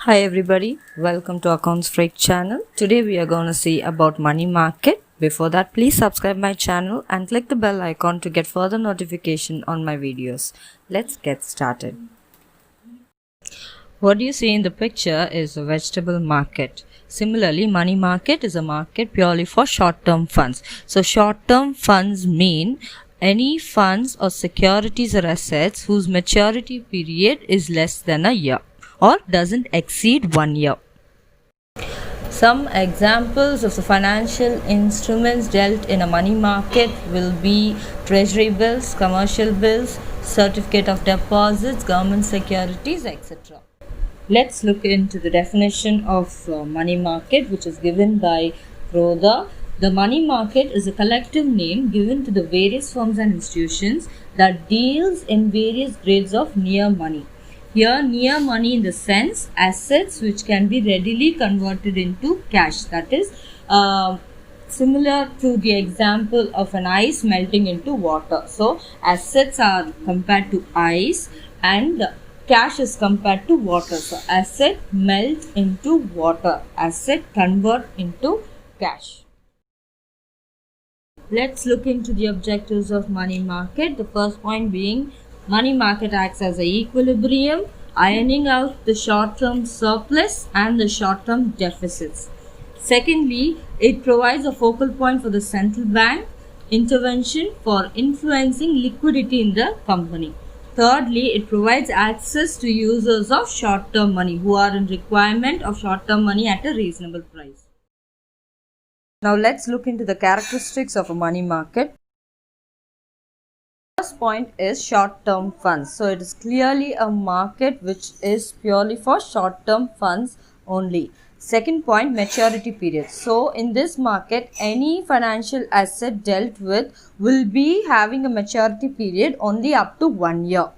Hi everybody, welcome to Accounts Freak channel. Today we are going to see about money market. Before that, please subscribe my channel and click the bell icon to get further notification on my videos. Let's get started. What you see in the picture is a vegetable market. Similarly, money market is a market purely for short-term funds. So short-term funds mean any funds or securities or assets whose maturity period is less than a year or doesn't exceed 1 year. Some examples of the financial instruments dealt in a money market will be treasury bills, commercial bills, certificate of deposits, government securities, etc. Let's look into the definition of money market, which is given by Crowther. The money market is a collective name given to the various firms and institutions that deals in various grades of near money. Here, near money in the sense assets which can be readily converted into cash. That is similar to the example of an ice melting into water. So, assets are compared to ice and cash is compared to water. So, asset melt into water. Asset convert into cash. Let's look into the objectives of money market. The first point being money market acts as an equilibrium, ironing out the short-term surplus and the short-term deficits. Secondly, it provides a focal point for the central bank intervention for influencing liquidity in the company. Thirdly, it provides access to users of short-term money who are in requirement of short-term money at a reasonable price. Now let's look into the characteristics of a money market. First point is short-term funds. So it is clearly a market which is purely for short-term funds only. Second point, maturity period. So in this market, any financial asset dealt with will be having a maturity period only up to 1 year.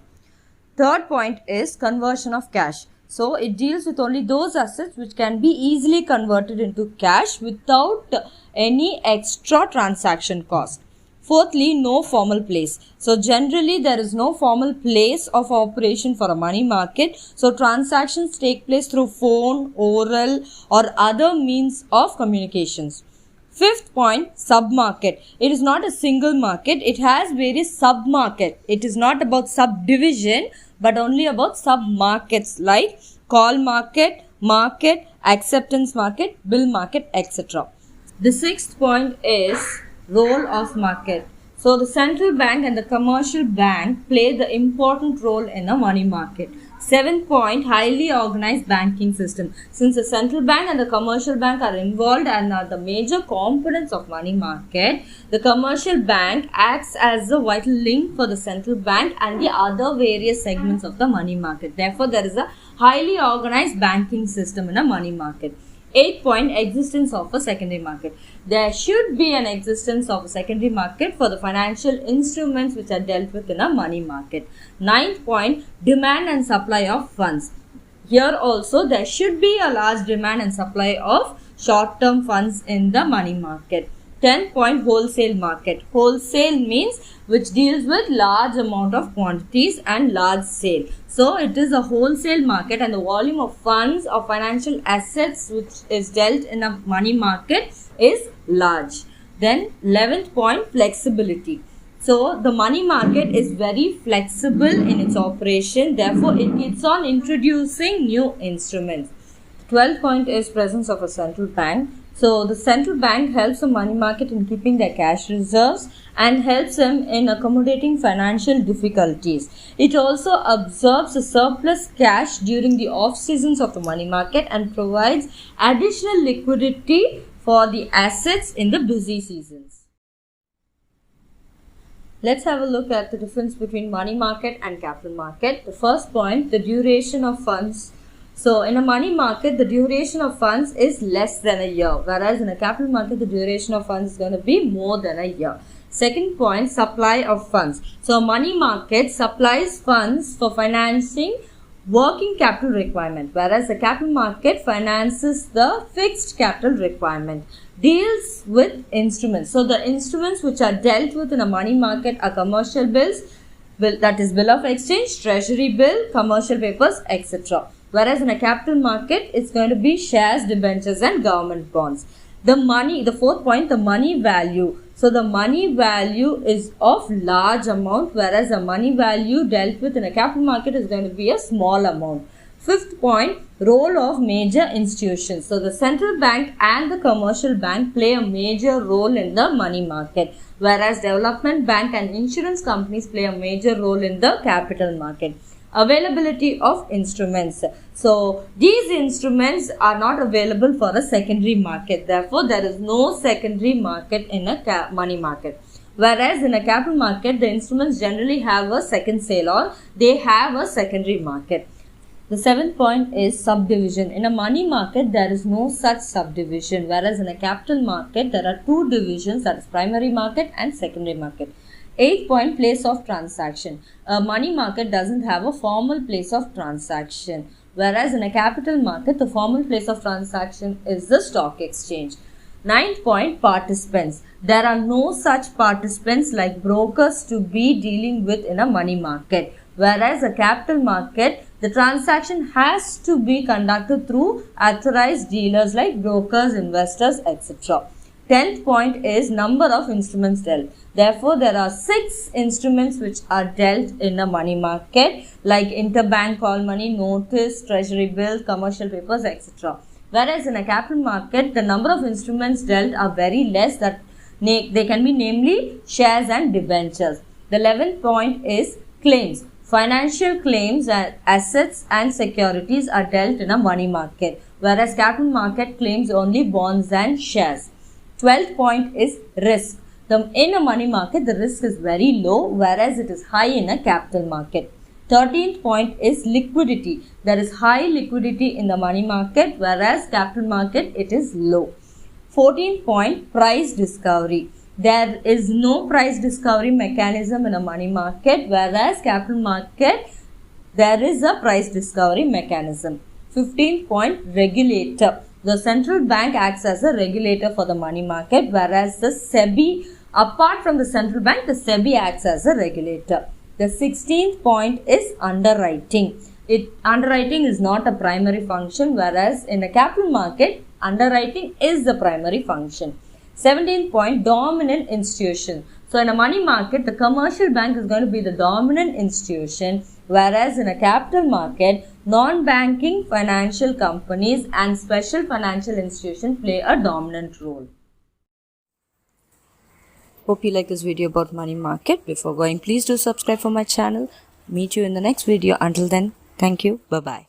Third point is conversion of cash. So it deals with only those assets which can be easily converted into cash without any extra transaction cost. Fourthly, no formal place. So generally there is no formal place of operation for a money market. So transactions take place through phone, oral or other means of communications. Fifth point, sub-market. It is not a single market. It has various sub-market. It is not about subdivision but only about sub-markets like call market, market, acceptance market, bill market, etc. The sixth point is role of market. So the central bank and the commercial bank play the important role in a money market. Seventh point, highly organized banking system. Since the central bank and the commercial bank are involved and are the major components of money market, the commercial bank acts as a vital link for the central bank and the other various segments of the money market. Therefore, there is a highly organized banking system in a money market. 8th point, existence of a secondary market. There should be an existence of a secondary market for the financial instruments which are dealt with in a money market. 9th point, demand and supply of funds. Here also there should be a large demand and supply of short-term funds in the money market. 10th point, wholesale market. Wholesale means which deals with large amount of quantities and large sale. So it is a wholesale market and the volume of funds or financial assets which is dealt in a money market is large. Then 11th point, flexibility. So the money market is very flexible in its operation. Therefore, it keeps on introducing new instruments. 12th point is presence of a central bank. So the central bank helps the money market in keeping their cash reserves and helps them in accommodating financial difficulties. It also absorbs the surplus cash during the off seasons of the money market and provides additional liquidity for the assets in the busy seasons. Let's have a look at the difference between money market and capital market. The first point, the duration of funds. So in a money market, the duration of funds is less than a year, whereas in a capital market, the duration of funds is going to be more than a year. Second point, supply of funds. So a money market supplies funds for financing working capital requirement, whereas the capital market finances the fixed capital requirement. Deals with instruments. So the instruments which are dealt with in a money market are commercial bills, that is bill of exchange, treasury bill, commercial papers, etc. Whereas in a capital market, it's going to be shares, debentures and government bonds. The fourth point, the money value. So the money value is of large amount, whereas the money value dealt with in a capital market is going to be a small amount. Fifth point, role of major institutions. So the central bank and the commercial bank play a major role in the money market, whereas development bank and insurance companies play a major role in the capital market. Availability of instruments. So these instruments are not available for a secondary market. Therefore, there is no secondary market in a money market. Whereas in a capital market, the instruments generally have a second sale or they have a secondary market. The seventh point is subdivision. In a money market, there is no such subdivision, whereas in a capital market, there are two divisions, that is primary market and secondary market. Eighth point, place of transaction. A money market doesn't have a formal place of transaction, whereas in a capital market, the formal place of transaction is the stock exchange. Ninth point, participants. There are no such participants like brokers to be dealing with in a money market. Whereas a capital market, the transaction has to be conducted through authorized dealers like brokers, investors, etc. 10th point is number of instruments dealt. Therefore, there are 6 instruments which are dealt in a money market like interbank call money, notice, treasury bills, commercial papers, etc. Whereas in a capital market, the number of instruments dealt are very less, that they can be namely shares and debentures. The 11th point is claims. Financial claims and assets and securities are dealt in a money market, whereas capital market claims only bonds and shares. 12th point is risk. In a money market, the risk is very low, whereas it is high in a capital market. 13th point is liquidity. There is high liquidity in the money market, whereas capital market it is low. 14th point, price discovery. There is no price discovery mechanism in a money market, whereas capital market there is a price discovery mechanism. 15th point, regulator. The central bank acts as a regulator for the money market, whereas the SEBI, apart from the central bank, the SEBI acts as a regulator. The 16th point is underwriting. Underwriting is not a primary function, whereas in a capital market, underwriting is the primary function. 17th point, dominant institution. So in a money market, the commercial bank is going to be the dominant institution, whereas in a capital market, non-banking financial companies and special financial institutions play a dominant role. Hope you like this video about money market. Before going, please do subscribe for my channel. Meet you in the next video. Until then, thank you. Bye-bye.